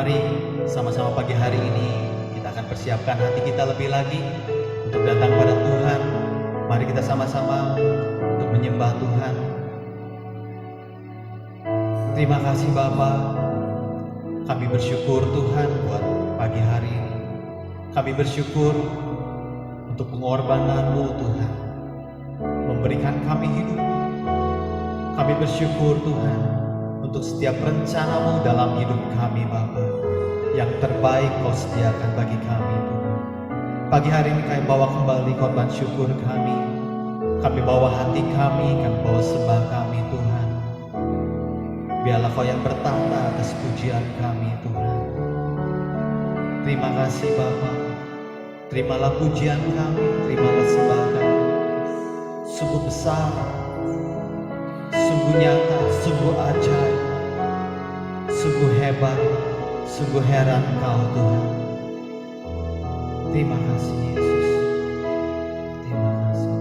Mari sama-sama pagi hari ini kita akan persiapkan hati kita lebih lagi untuk datang pada Tuhan. Mari kita sama-sama untuk menyembah Tuhan. Terima kasih Bapa. Kami bersyukur Tuhan buat pagi hari ini. Kami bersyukur untuk pengorbanan-Mu Tuhan, memberikan kami hidup. Kami bersyukur Tuhan untuk setiap rencana-Mu dalam hidup kami Bapa. Yang terbaik Kau sediakan bagi kami Tuhan. Pagi hari ini kami bawa kembali korban syukur kami. Kami bawa hati kami, kami bawa sembah kami Tuhan. Biarlah Kau yang bertahta atas pujian kami Tuhan. Terima kasih Bapa. Terimalah pujian kami, terimalah sembah kami. Sungguh besar, sungguh nyata, sungguh ajaib, sungguh hebat, sungguh heran Kau Tuhan. Terima kasih Yesus. Terima kasih.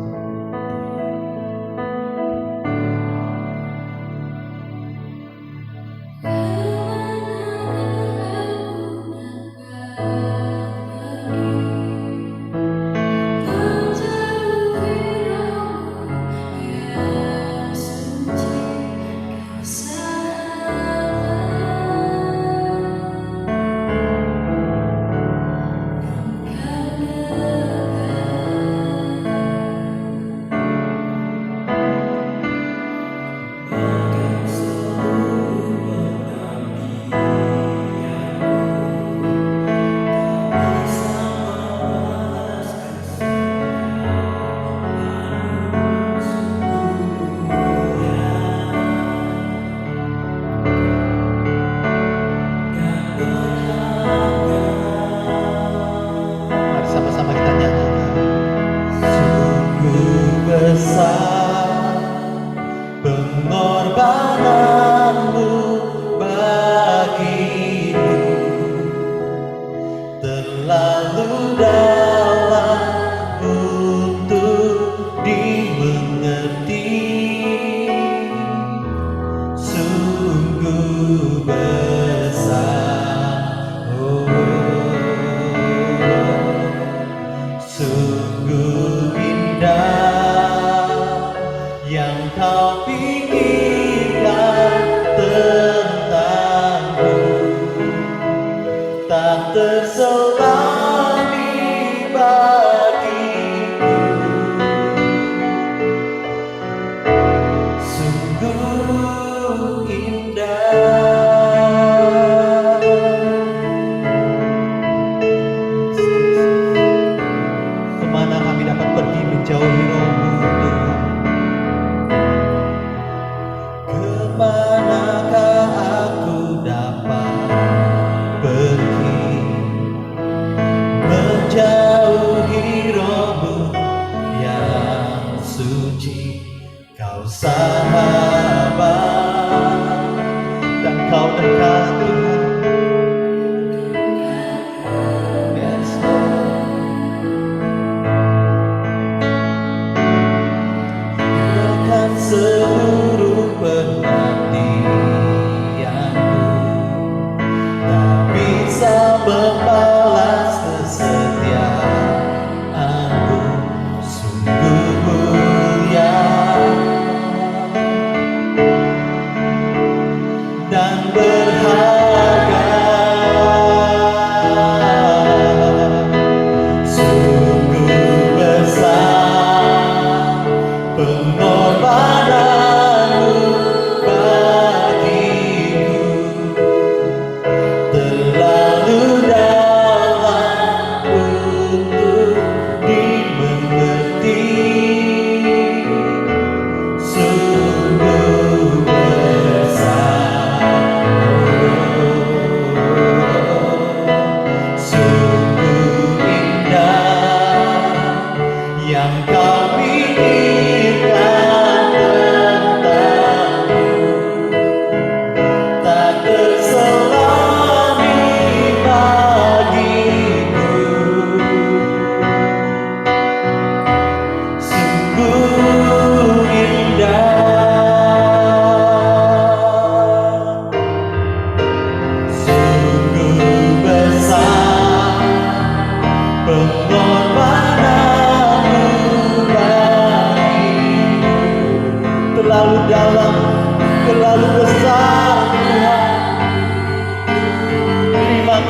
Besar pengorbanan-Mu bagiku, terlalu dalam untuk dimengerti. Sungguh besar, oh, sungguh indah yang Kau pikirkan tentangku, tak terselami bagiku. Sungguh indah. Kemana kami dapat pergi menjauhi Roh-Mu Tuhan? Kemanakah aku dapat pergi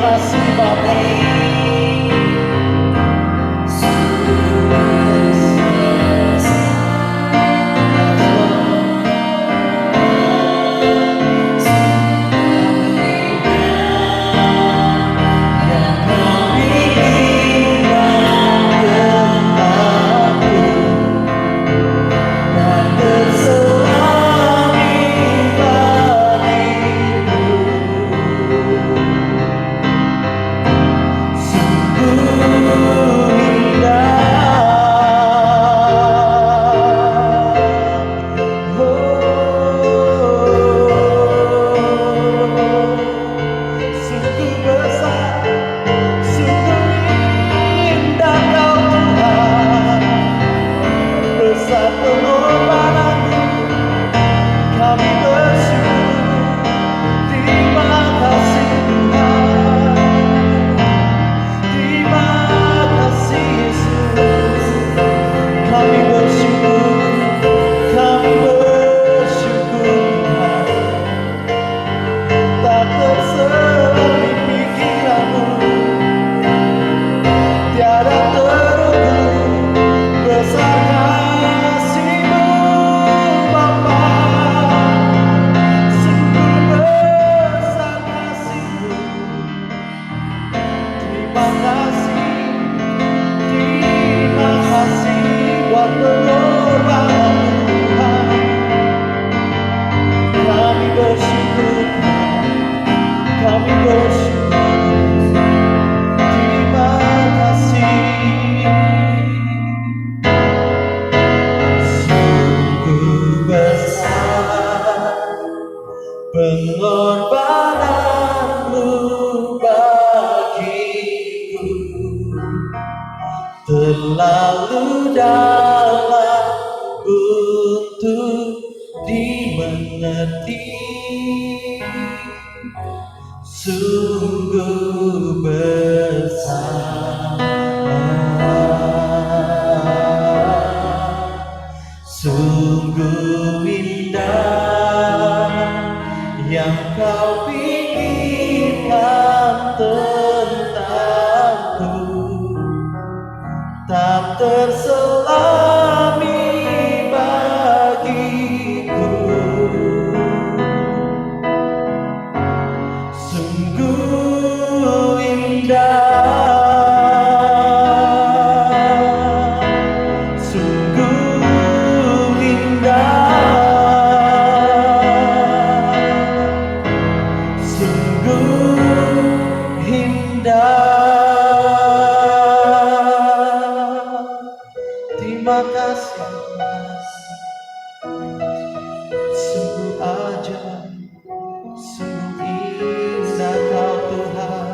kasih Bapa. Pengorbananmu bagiku terlalu dalam untuk dimengerti. Sungguh besar, sungguh indah yang kau pikirkan tentangku, tak terselami bagiku. Sungguh indah, sungguh indah, sungguh indah. Terima kasih, sungguh ajaib, sungguh indah Kau Tuhan.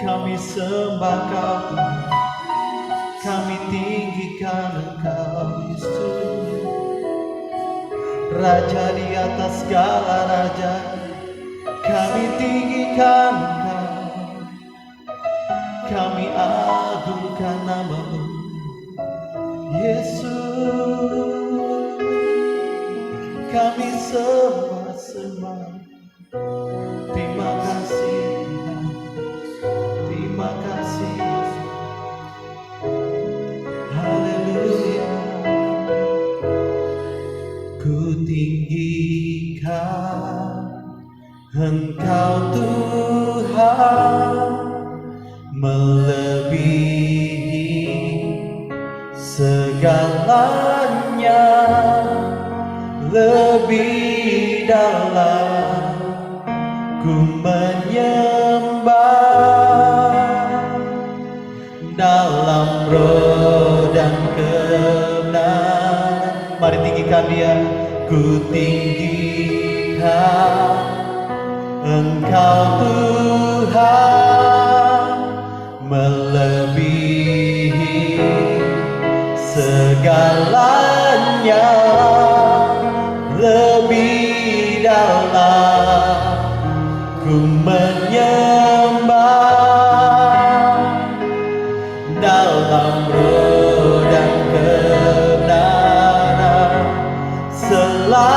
Kami sembah Kau Tuhan, kami tinggikan Engkau Yesus, Raja di atas segala raja. Kami tinggikan Engkau, kami agungkan nama-Mu Yesus. Kami sembah. Terima kasih Tuhan, terima kasih. Haleluya. Ku tinggikan Engkau Tuhan, melebihi segalanya, lebih dalam ku menyembah, dalam roh dan kebenaran. Mari tinggikan Dia. Ku tinggikan Engkau Tuhan, melebihi segalanya, lebih dalam ku menyembah, dalam roh dan kebenaran selamanya.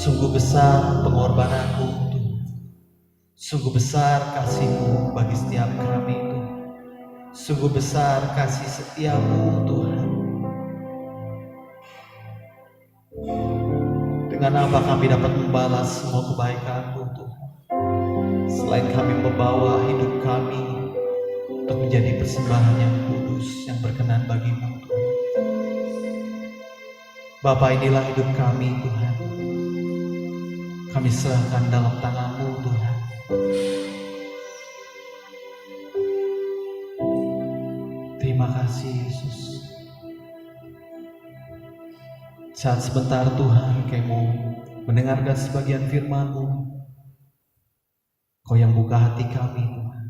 Sungguh besar pengorbananmu Tuhan. Sungguh besar kasih-Mu bagi setiap kami Tuhan. Sungguh besar kasih setia-Mu Tuhan. Dengan apa kami dapat membalas semua kebaikan-Mu Tuhan, selain kami membawa hidup kami untuk menjadi persembahan yang kudus, yang berkenan bagi-Mu Tuhan. Bapa, inilah hidup kami Tuhan. Kami serahkan dalam tangan-Mu Tuhan. Terima kasih Yesus. Saat sebentar Tuhan kami mau mendengarkan sebagian firman-Mu. Kau yang buka hati kami Tuhan.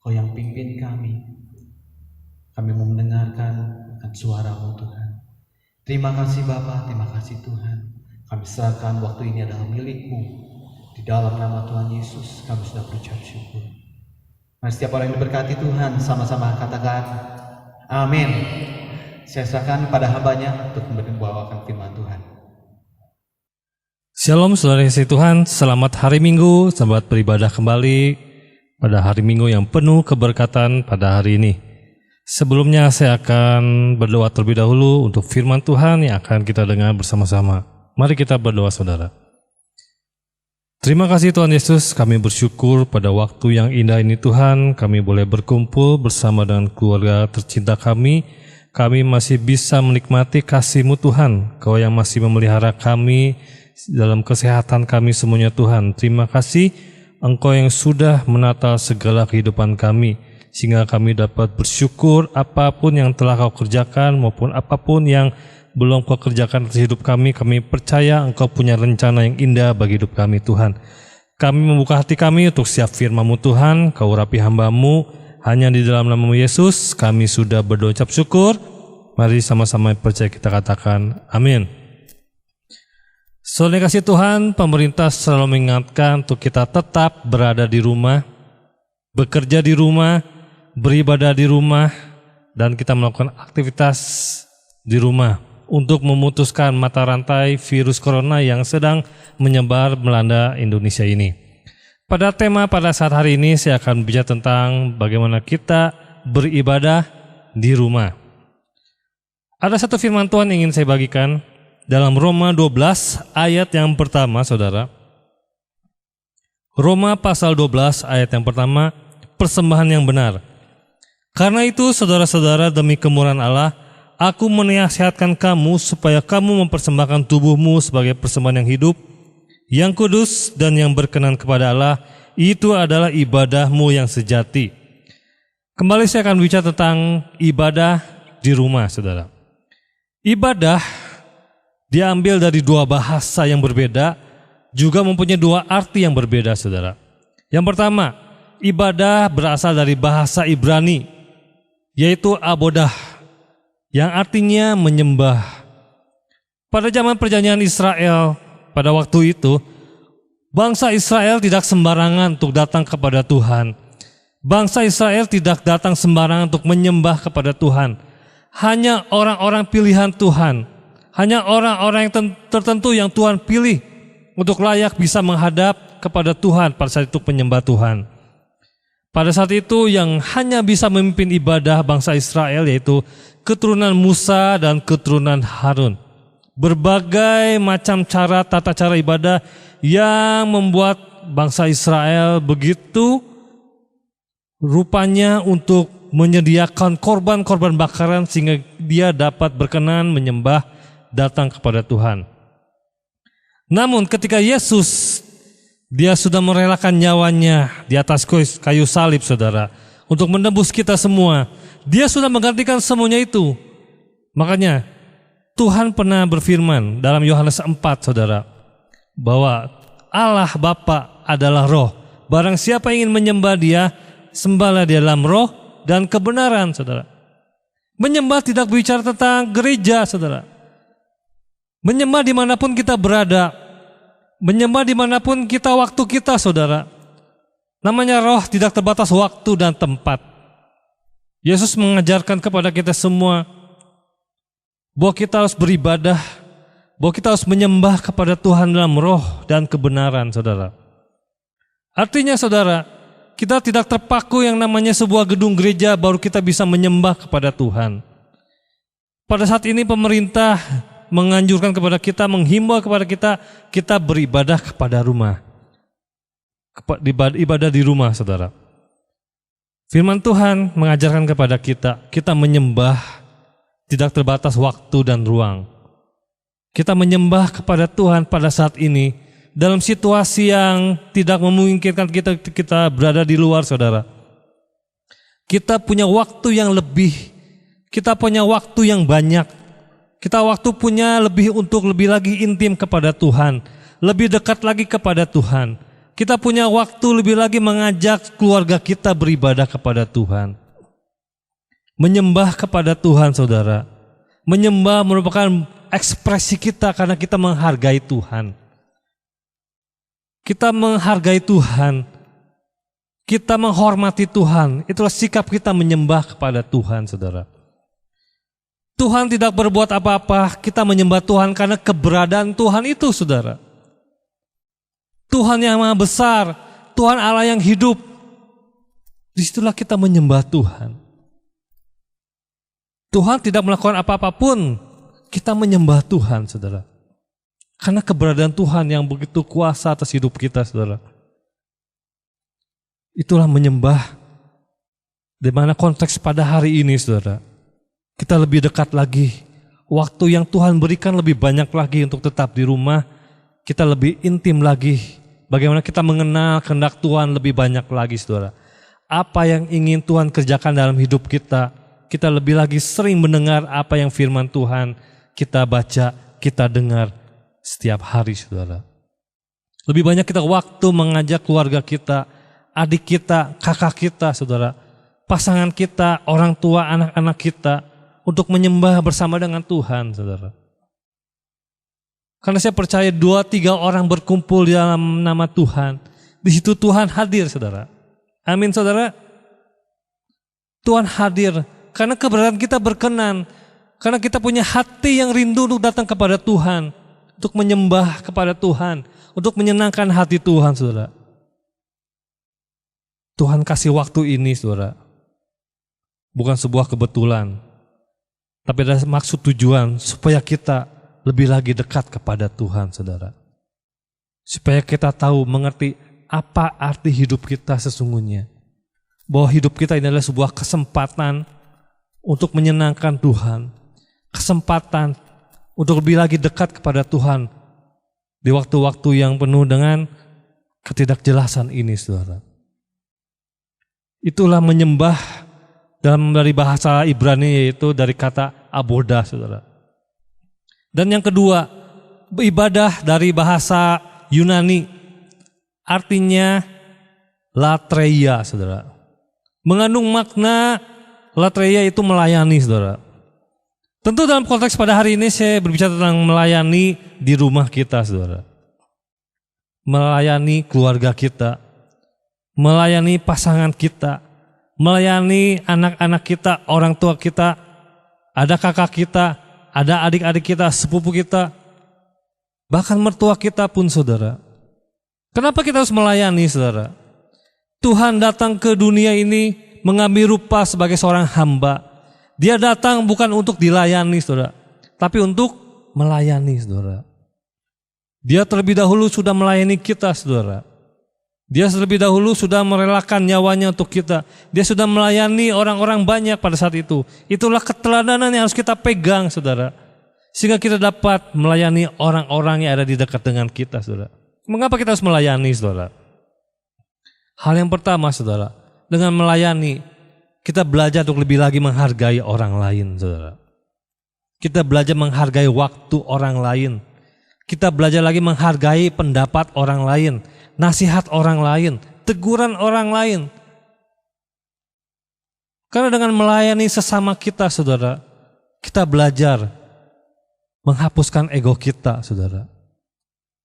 Kau yang pimpin kami. Kami mau mendengarkan akan suara-Mu Tuhan. Terima kasih Bapa, terima kasih Tuhan. Kami serahkan waktu ini adalah milik-Mu. Di dalam nama Tuhan Yesus kami sudah berucap syukur. Mari setiap orang yang diberkati Tuhan sama-sama katakan amin. Saya serahkan pada hamba-Nya untuk membawakan firman Tuhan. Shalom saudara kasih Tuhan, selamat hari Minggu, selamat beribadah kembali pada hari Minggu yang penuh keberkatan pada hari ini. Sebelumnya saya akan berdoa terlebih dahulu untuk firman Tuhan yang akan kita dengar bersama-sama. Mari kita berdoa saudara. Terima kasih Tuhan Yesus, kami bersyukur pada waktu yang indah ini Tuhan, kami boleh berkumpul bersama dengan keluarga tercinta kami. Kami masih bisa menikmati kasih-Mu Tuhan, Kau yang masih memelihara kami dalam kesehatan kami semuanya Tuhan. Terima kasih Engkau yang sudah menata segala kehidupan kami, sehingga kami dapat bersyukur apapun yang telah Kau kerjakan maupun apapun yang belum Kau kerjakan atas hidup kami. Kami percaya Engkau punya rencana yang indah bagi hidup kami Tuhan. Kami membuka hati kami untuk siap firman-Mu Tuhan. Kau urapi hamba-Mu. Hanya di dalam nama Yesus kami sudah berdoa ucap syukur. Mari sama-sama percaya kita katakan amin. Saudara kasih Tuhan, pemerintah selalu mengingatkan untuk kita tetap berada di rumah, bekerja di rumah, beribadah di rumah, dan kita melakukan aktivitas di rumah untuk memutuskan mata rantai virus corona yang sedang menyebar melanda Indonesia ini. Pada tema pada saat hari ini saya akan bicara tentang bagaimana kita beribadah di rumah. Ada satu firman Tuhan yang ingin saya bagikan dalam Roma 12 ayat yang pertama saudara. Roma pasal 12 ayat yang pertama, persembahan yang benar. Karena itu saudara-saudara, demi kemurahan Allah, aku menasihatkan kamu supaya kamu mempersembahkan tubuhmu sebagai persembahan yang hidup, yang kudus dan yang berkenan kepada Allah. Itu adalah ibadahmu yang sejati. Kembali saya akan bicara tentang ibadah di rumah saudara. Ibadah diambil dari dua bahasa yang berbeda, juga mempunyai dua arti yang berbeda saudara. Yang pertama, ibadah berasal dari bahasa Ibrani, yaitu abodah, yang artinya menyembah. Pada zaman perjanjian Israel, pada waktu itu, bangsa Israel tidak sembarangan untuk datang kepada Tuhan. Bangsa Israel tidak datang sembarangan untuk menyembah kepada Tuhan. Hanya orang-orang pilihan Tuhan, hanya orang-orang yang tertentu yang Tuhan pilih untuk layak bisa menghadap kepada Tuhan pada saat itu penyembah Tuhan. Pada saat itu yang hanya bisa memimpin ibadah bangsa Israel yaitu keturunan Musa dan keturunan Harun. Berbagai macam cara, tata cara ibadah yang membuat bangsa Israel begitu rupanya untuk menyediakan korban-korban bakaran sehingga dia dapat berkenan menyembah datang kepada Tuhan. Namun ketika Yesus, dia sudah merelakan nyawanya di atas kayu salib saudara, untuk menebus kita semua. Dia sudah menggantikan semuanya itu. Makanya Tuhan pernah berfirman dalam Yohanes 4 saudara, bahwa Allah Bapa adalah roh. Barang siapa ingin menyembah dia, sembahlah dia dalam roh dan kebenaran saudara. Menyembah tidak bicara tentang gereja saudara. Menyembah dimanapun kita berada, menyembah dimanapun kita waktu kita saudara. Namanya roh tidak terbatas waktu dan tempat. Yesus mengajarkan kepada kita semua bahwa kita harus beribadah bahwa kita harus menyembah kepada Tuhan dalam roh dan kebenaran, saudara. Artinya, saudara, kita tidak terpaku yang namanya sebuah gedung gereja baru kita bisa menyembah kepada Tuhan. Pada saat ini pemerintah menganjurkan kepada kita, menghimbau kepada kita, kita beribadah kepada rumah. Ibadah di rumah, saudara. Firman Tuhan mengajarkan kepada kita menyembah tidak terbatas waktu dan ruang. Kita menyembah kepada Tuhan pada saat ini dalam situasi yang tidak memungkinkan kita berada di luar, saudara. Kita punya waktu yang lebih, kita punya waktu yang banyak. Kita punya lebih untuk lebih lagi intim kepada Tuhan, lebih dekat lagi kepada Tuhan. Kita punya waktu lebih lagi mengajak keluarga kita beribadah kepada Tuhan. Menyembah kepada Tuhan, saudara. Menyembah merupakan ekspresi kita karena kita menghargai Tuhan. Kita menghargai Tuhan. Kita menghormati Tuhan. Itulah sikap kita menyembah kepada Tuhan, saudara. Tuhan tidak berbuat apa-apa, kita menyembah Tuhan karena keberadaan Tuhan itu, saudara. Tuhan yang maha besar, Tuhan Allah yang hidup. Disitulah kita menyembah Tuhan. Tuhan tidak melakukan apa-apapun, kita menyembah Tuhan, saudara. Karena keberadaan Tuhan yang begitu kuasa atas hidup kita, saudara. Itulah menyembah. Di mana konteks pada hari ini, saudara, kita lebih dekat lagi. Waktu yang Tuhan berikan lebih banyak lagi untuk tetap di rumah. Kita lebih intim lagi. Bagaimana kita mengenal kehendak Tuhan lebih banyak lagi, saudara. Apa yang ingin Tuhan kerjakan dalam hidup kita. Kita lebih lagi sering mendengar apa yang firman Tuhan kita baca, kita dengar setiap hari, saudara. Lebih banyak kita waktu mengajak keluarga kita, adik kita, kakak kita, saudara. Pasangan kita, orang tua, anak-anak kita. Untuk menyembah bersama dengan Tuhan, saudara. Karena saya percaya 2-3 orang berkumpul di dalam nama Tuhan. Di situ Tuhan hadir, saudara. Amin, saudara. Tuhan hadir karena keberadaan kita berkenan. Karena kita punya hati yang rindu untuk datang kepada Tuhan. Untuk menyembah kepada Tuhan. Untuk menyenangkan hati Tuhan, saudara. Tuhan kasih waktu ini, saudara. Bukan sebuah kebetulan. Tapi ada maksud tujuan supaya kita lebih lagi dekat kepada Tuhan, saudara. Supaya kita tahu, mengerti apa arti hidup kita sesungguhnya. Bahwa hidup kita ini adalah sebuah kesempatan untuk menyenangkan Tuhan. Kesempatan untuk lebih lagi dekat kepada Tuhan. Di waktu-waktu yang penuh dengan ketidakjelasan ini, saudara. Itulah menyembah dari bahasa Ibrani, yaitu dari kata aboda, saudara. Dan yang kedua, ibadah dari bahasa Yunani, artinya latreia, saudara. Mengandung makna latreia itu melayani, saudara. Tentu dalam konteks pada hari ini saya berbicara tentang melayani di rumah kita, saudara. Melayani keluarga kita, melayani pasangan kita, melayani anak-anak kita, orang tua kita, ada kakak kita, ada adik-adik kita, sepupu kita, bahkan mertua kita pun, saudara. Kenapa kita harus melayani, saudara? Tuhan datang ke dunia ini mengambil rupa sebagai seorang hamba. Dia datang bukan untuk dilayani, saudara, tapi untuk melayani, saudara. Dia terlebih dahulu sudah melayani kita, saudara. Dia terlebih dahulu sudah merelakan nyawanya untuk kita. Dia sudah melayani orang-orang banyak pada saat itu. Itulah keteladanan yang harus kita pegang, saudara. Sehingga kita dapat melayani orang-orang yang ada di dekat dengan kita, saudara. Mengapa kita harus melayani, saudara? Hal yang pertama, saudara, dengan melayani, kita belajar untuk lebih lagi menghargai orang lain, saudara. Kita belajar menghargai waktu orang lain. Kita belajar lagi menghargai pendapat orang lain. Nasihat orang lain, teguran orang lain. Karena dengan melayani sesama kita, saudara, kita belajar menghapuskan ego kita, saudara.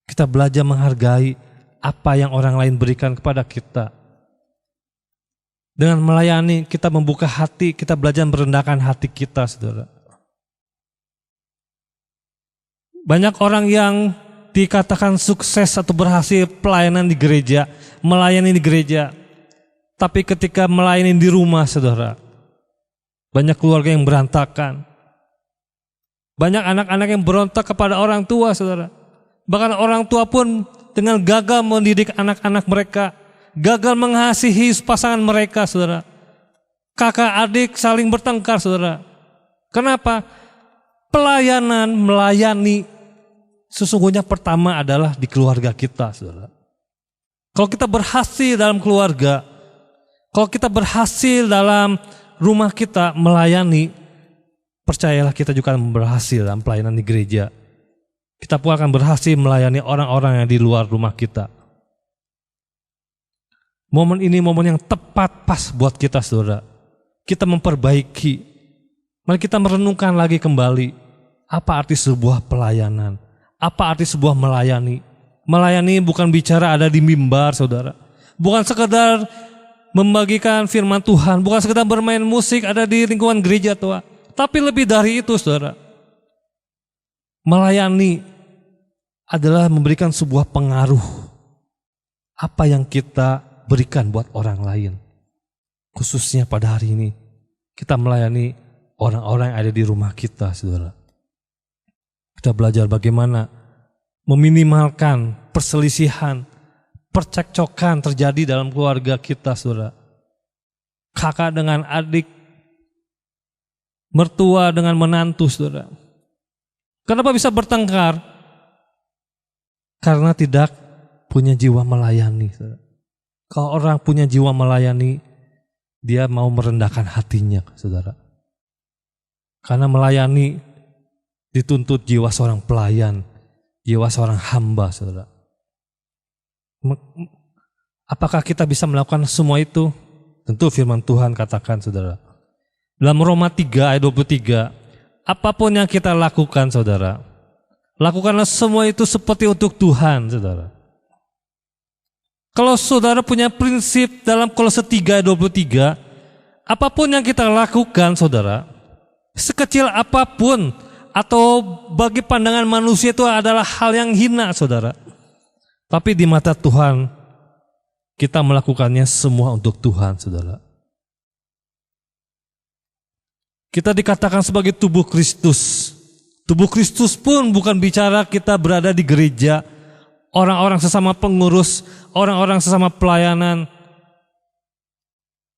Kita belajar menghargai apa yang orang lain berikan kepada kita. Dengan melayani, kita membuka hati, kita belajar merendahkan hati kita, saudara. Banyak orang yang dikatakan sukses atau berhasil pelayanan di gereja, melayani di gereja. Tapi ketika melayani di rumah, saudara, banyak keluarga yang berantakan. Banyak anak-anak yang berontak kepada orang tua, saudara. Bahkan orang tua pun dengan gagal mendidik anak-anak mereka, gagal mengasihi pasangan mereka, saudara. Kakak adik saling bertengkar, saudara. Kenapa? Pelayanan, melayani, sesungguhnya pertama adalah di keluarga kita, saudara. Kalau kita berhasil dalam keluarga, kalau kita berhasil dalam rumah kita melayani, percayalah kita juga akan berhasil dalam pelayanan di gereja. Kita pun akan berhasil melayani orang-orang yang di luar rumah kita. Momen ini momen yang tepat pas buat kita, saudara. Kita memperbaiki. Mari kita merenungkan lagi kembali. Apa arti sebuah pelayanan? Apa arti sebuah melayani? Melayani bukan bicara ada di mimbar, saudara. Bukan sekedar membagikan firman Tuhan, bukan sekedar bermain musik ada di lingkungan gereja tua. Tapi lebih dari itu, saudara. Melayani adalah memberikan sebuah pengaruh. Apa yang kita berikan buat orang lain. Khususnya pada hari ini, kita melayani orang-orang yang ada di rumah kita, saudara. Kita belajar bagaimana meminimalkan perselisihan, percekcokan terjadi dalam keluarga kita, saudara. Kakak dengan adik, mertua dengan menantu, saudara. Kenapa bisa bertengkar? Karena tidak punya jiwa melayani, saudara. Kalau orang punya jiwa melayani, dia mau merendahkan hatinya, saudara. Karena melayani dituntut jiwa seorang pelayan, jiwa seorang hamba, saudara. Apakah kita bisa melakukan semua itu? Tentu firman Tuhan katakan, saudara. Dalam Roma 3 ayat 23, apapun yang kita lakukan, saudara, lakukanlah semua itu seperti untuk Tuhan, saudara. Kalau saudara punya prinsip dalam Kolose 3 ayat 23, apapun yang kita lakukan, saudara, sekecil apapun atau bagi pandangan manusia itu adalah hal yang hina, saudara. Tapi di mata Tuhan, kita melakukannya semua untuk Tuhan, saudara. Kita dikatakan sebagai tubuh Kristus. Tubuh Kristus pun bukan bicara kita berada di gereja, orang-orang sesama pengurus, orang-orang sesama pelayanan.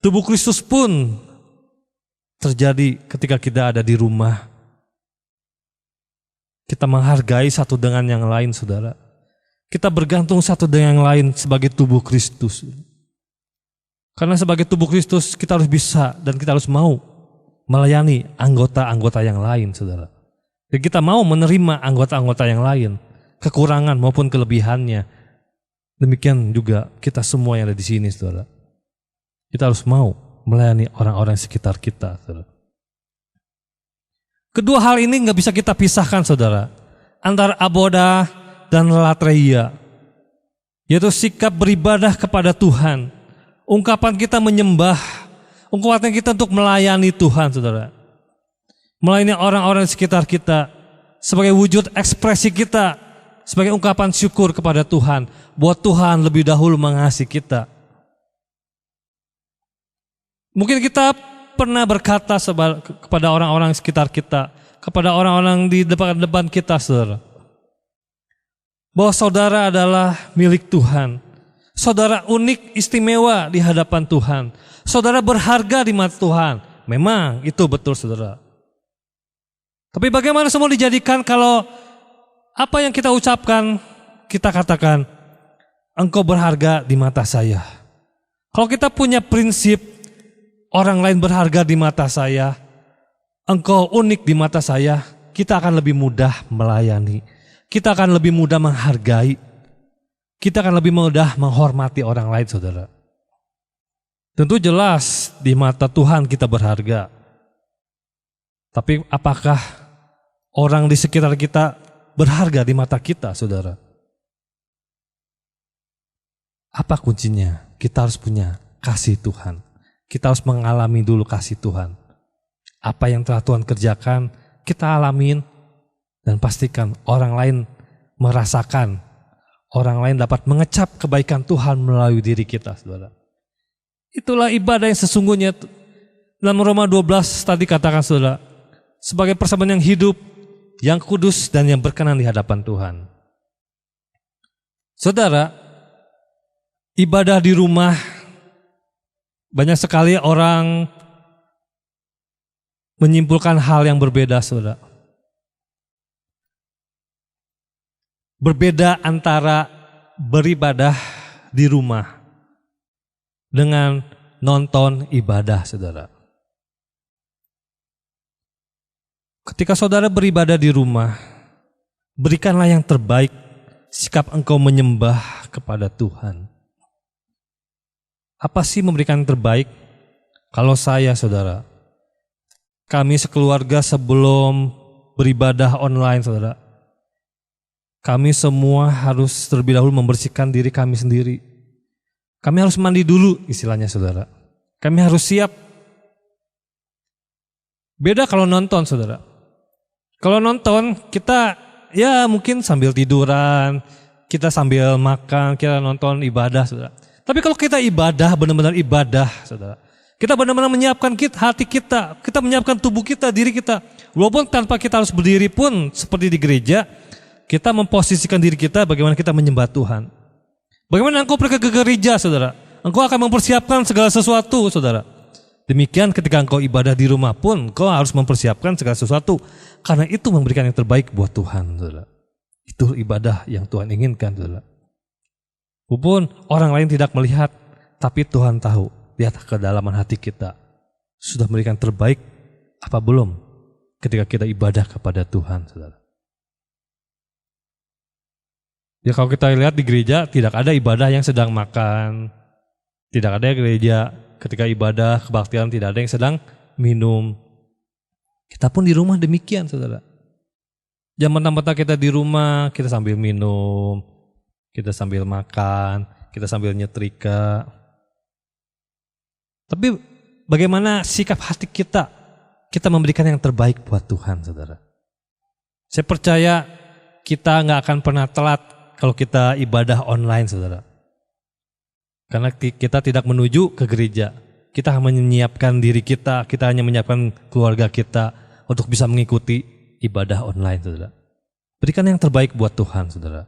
Tubuh Kristus pun terjadi ketika kita ada di rumah. Kita menghargai satu dengan yang lain, saudara. Kita bergantung satu dengan yang lain sebagai tubuh Kristus. Karena sebagai tubuh Kristus kita harus bisa dan kita harus mau melayani anggota-anggota yang lain, saudara. Dan kita mau menerima anggota-anggota yang lain, kekurangan maupun kelebihannya. Demikian juga kita semua yang ada di sini, saudara. Kita harus mau melayani orang-orang sekitar kita, saudara. Kedua hal ini nggak bisa kita pisahkan, saudara. Antara aboda dan latreia, yaitu sikap beribadah kepada Tuhan, ungkapan kita menyembah, ungkapan kita untuk melayani Tuhan, saudara. Melayani orang-orang di sekitar kita sebagai wujud ekspresi kita, sebagai ungkapan syukur kepada Tuhan, buat Tuhan lebih dahulu mengasihi kita. Mungkin kita pernah berkata kepada orang-orang di sekitar kita, kepada orang-orang di depan kita, saudara, bahwa saudara adalah milik Tuhan. Saudara unik, istimewa di hadapan Tuhan. Saudara berharga di mata Tuhan. Memang itu betul, saudara. Tapi bagaimana semua dijadikan kalau apa yang kita ucapkan, kita katakan, engkau berharga di mata saya. Kalau kita punya prinsip, orang lain berharga di mata saya, engkau unik di mata saya, kita akan lebih mudah melayani. Kita akan lebih mudah menghargai. Kita akan lebih mudah menghormati orang lain, saudara. Tentu jelas di mata Tuhan kita berharga. Tapi apakah orang di sekitar kita berharga di mata kita, saudara? Apa kuncinya? Kita harus punya kasih Tuhan. Kita harus mengalami dulu kasih Tuhan. Apa yang telah Tuhan kerjakan, kita alamin. Dan pastikan orang lain merasakan, orang lain dapat mengecap kebaikan Tuhan melalui diri kita, saudara. Itulah ibadah yang sesungguhnya. Dalam Roma 12 tadi katakan, saudara, sebagai persembahan yang hidup, yang kudus, dan yang berkenan di hadapan Tuhan. Saudara, ibadah di rumah, banyak sekali orang menyimpulkan hal yang berbeda, saudara. Berbeda antara beribadah di rumah dengan nonton ibadah, saudara. Ketika saudara beribadah di rumah, berikanlah yang terbaik, sikap engkau menyembah kepada Tuhan. Apa sih memberikan yang terbaik? Kalau saya, saudara, kami sekeluarga sebelum beribadah online, saudara, kami semua harus terlebih dahulu membersihkan diri kami sendiri. Kami harus mandi dulu, istilahnya, saudara. Kami harus siap. Beda kalau nonton, saudara. Kalau nonton, kita ya mungkin sambil tiduran, kita sambil makan, kita nonton ibadah, saudara. Tapi kalau kita ibadah, benar-benar ibadah, saudara. Kita benar-benar menyiapkan hati kita menyiapkan tubuh kita, diri kita. Walaupun tanpa kita harus berdiri pun seperti di gereja, kita memposisikan diri kita bagaimana kita menyembah Tuhan. Bagaimana engkau pergi ke gereja, saudara? Engkau akan mempersiapkan segala sesuatu, saudara. Demikian ketika engkau ibadah di rumah pun, engkau harus mempersiapkan segala sesuatu. Karena itu memberikan yang terbaik buat Tuhan, saudara. Itu ibadah yang Tuhan inginkan, saudara. Walaupun orang lain tidak melihat, tapi Tuhan tahu. Lihat ke kedalaman hati kita. Sudah memberikan terbaik apa belum ketika kita ibadah kepada Tuhan, saudara. Ya kalau kita lihat di gereja tidak ada ibadah yang sedang makan, tidak ada gereja ketika ibadah kebaktian tidak ada yang sedang minum. Kita pun di rumah demikian, saudara. Jam mentah-mentah kita di rumah, kita sambil minum, kita sambil makan, kita sambil nyetrika. Tapi bagaimana sikap hati kita? Kita memberikan yang terbaik buat Tuhan, saudara. Saya percaya kita nggak akan pernah telat kalau kita ibadah online, saudara. Karena kita tidak menuju ke gereja. Kita hanya menyiapkan diri kita hanya menyiapkan keluarga kita untuk bisa mengikuti ibadah online, saudara. Berikan yang terbaik buat Tuhan, saudara.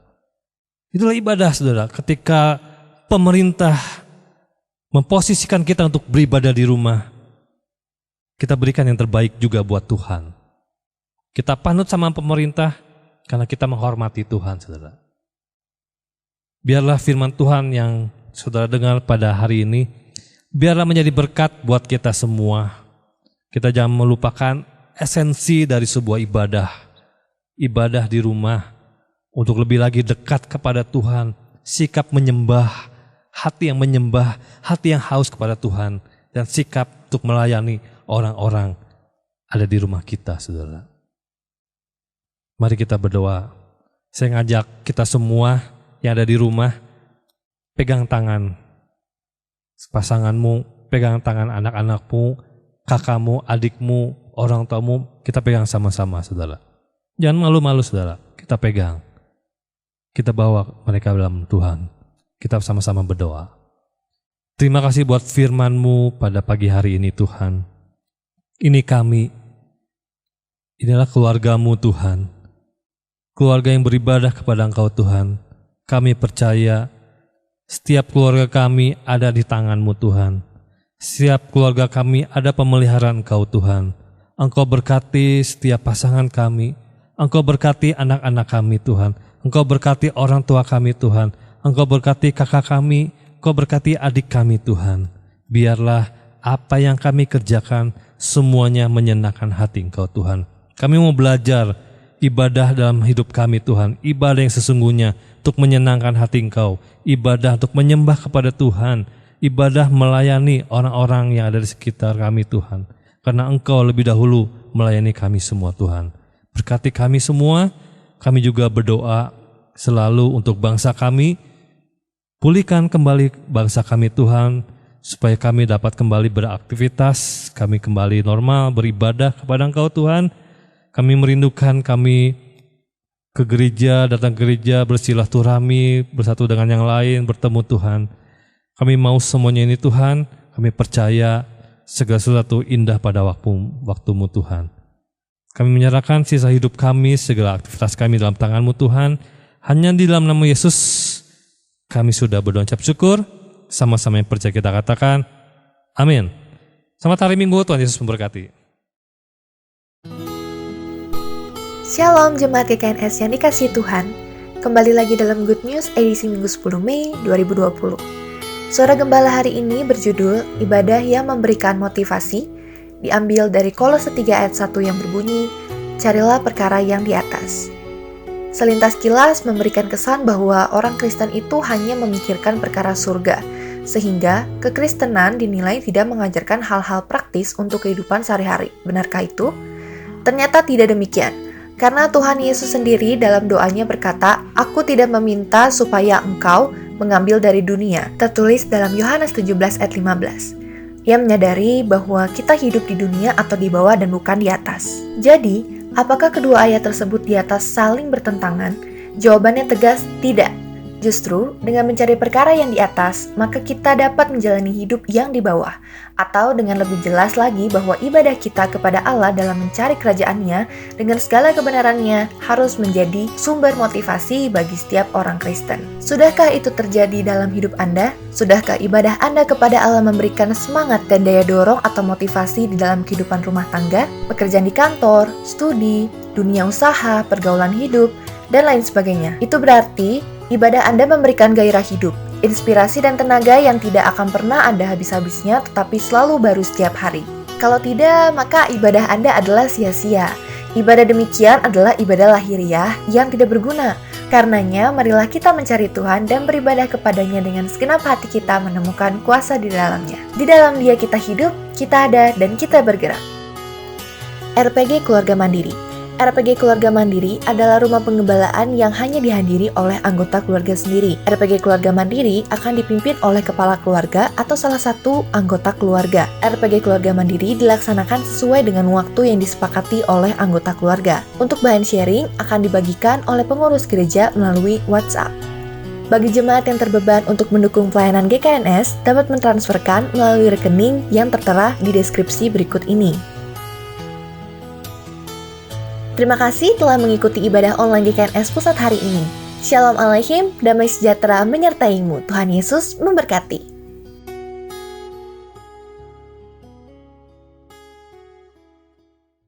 Itulah ibadah, saudara. Ketika pemerintah memposisikan kita untuk beribadah di rumah, kita berikan yang terbaik juga buat Tuhan. Kita panut sama pemerintah karena kita menghormati Tuhan, saudara. Biarlah firman Tuhan yang saudara dengar pada hari ini, biarlah menjadi berkat buat kita semua. Kita jangan melupakan esensi dari sebuah ibadah. Ibadah di rumah untuk lebih lagi dekat kepada Tuhan. Sikap menyembah, hati yang haus kepada Tuhan. Dan sikap untuk melayani orang-orang ada di rumah kita, saudara. Mari kita berdoa. Saya ngajak kita semua yang ada di rumah, pegang tangan pasanganmu, pegang tangan anak-anakmu, kakakmu, adikmu, orang tuamu, kita pegang sama-sama, saudara. Jangan malu-malu, saudara. Kita pegang. Kita bawa mereka dalam Tuhan. Kita sama-sama berdoa. Terima kasih buat firman-Mu pada pagi hari ini, Tuhan. Ini kami. Inilah keluarga-Mu, Tuhan. Keluarga yang beribadah kepada Engkau, Tuhan. Kami percaya setiap keluarga kami ada di tangan-Mu, Tuhan. Setiap keluarga kami ada pemeliharaan Engkau, Tuhan. Engkau berkati setiap pasangan kami. Engkau berkati anak-anak kami, Tuhan. Engkau berkati orang tua kami, Tuhan. Engkau berkati kakak kami. Engkau berkati adik kami, Tuhan. Biarlah apa yang kami kerjakan semuanya menyenangkan hati Engkau, Tuhan. Kami mau belajar ibadah dalam hidup kami, Tuhan. Ibadah yang sesungguhnya untuk menyenangkan hati Engkau. Ibadah untuk menyembah kepada Tuhan. Ibadah melayani orang-orang yang ada di sekitar kami, Tuhan. Karena Engkau lebih dahulu melayani kami semua, Tuhan. Berkati kami semua. Kami juga berdoa selalu untuk bangsa kami. Pulihkan kembali bangsa kami, Tuhan. Supaya kami dapat kembali beraktivitas. Kami kembali normal beribadah kepada Engkau, Tuhan. Kami merindukan kami ke gereja, datang ke gereja, bersilaturahmi, bersatu dengan yang lain, bertemu Tuhan. Kami mau semuanya ini Tuhan, kami percaya segala sesuatu indah pada waktumu Tuhan. Kami menyerahkan sisa hidup kami, segala aktivitas kami dalam tangan-Mu Tuhan. Hanya di dalam nama Yesus kami sudah berdoa ucap syukur. Sama-sama yang percaya kita katakan, amin. Selamat hari Minggu, Tuhan Yesus memberkati. Shalom jemaat GKNS yang dikasihi Tuhan. Kembali lagi dalam Good News edisi Minggu 10 Mei 2020. Suara Gembala hari ini berjudul Ibadah yang Memberikan Motivasi, diambil dari Kolose 3 ayat 1 yang berbunyi, carilah perkara yang di atas. Selintas kilas memberikan kesan bahwa orang Kristen itu hanya memikirkan perkara surga, sehingga kekristenan dinilai tidak mengajarkan hal-hal praktis untuk kehidupan sehari-hari. Benarkah itu? Ternyata tidak demikian. Karena Tuhan Yesus sendiri dalam doanya berkata, "Aku tidak meminta supaya engkau mengambil dari dunia," tertulis dalam Yohanes 17 ayat 15. Ia menyadari bahwa kita hidup di dunia atau di bawah dan bukan di atas. Jadi, apakah kedua ayat tersebut di atas saling bertentangan? Jawabannya tegas, tidak. Justru, dengan mencari perkara yang di atas, maka kita dapat menjalani hidup yang di bawah. Atau dengan lebih jelas lagi bahwa ibadah kita kepada Allah dalam mencari kerajaan-Nya dengan segala kebenarannya harus menjadi sumber motivasi bagi setiap orang Kristen. Sudahkah itu terjadi dalam hidup Anda? Sudahkah ibadah Anda kepada Allah memberikan semangat dan daya dorong atau motivasi di dalam kehidupan rumah tangga, pekerjaan di kantor, studi, dunia usaha, pergaulan hidup, dan lain sebagainya? Itu berarti ibadah Anda memberikan gairah hidup, inspirasi dan tenaga yang tidak akan pernah ada habis-habisnya tetapi selalu baru setiap hari. Kalau tidak, maka ibadah Anda adalah sia-sia. Ibadah demikian adalah ibadah lahiriah yang tidak berguna. Karenanya, marilah kita mencari Tuhan dan beribadah kepadanya dengan segenap hati kita menemukan kuasa di dalamnya. Di dalam Dia kita hidup, kita ada, dan kita bergerak. RPG Keluarga Mandiri. RPG Keluarga Mandiri adalah rumah pengembalaan yang hanya dihadiri oleh anggota keluarga sendiri. RPG Keluarga Mandiri akan dipimpin oleh kepala keluarga atau salah satu anggota keluarga. RPG Keluarga Mandiri dilaksanakan sesuai dengan waktu yang disepakati oleh anggota keluarga. Untuk bahan sharing akan dibagikan oleh pengurus gereja melalui WhatsApp. Bagi jemaat yang terbeban untuk mendukung pelayanan GKNS, dapat mentransferkan melalui rekening yang tertera di deskripsi berikut ini. Terima kasih telah mengikuti ibadah online GKNS Pusat hari ini. Shalom Aleichem, damai sejahtera menyertaimu. Tuhan Yesus memberkati.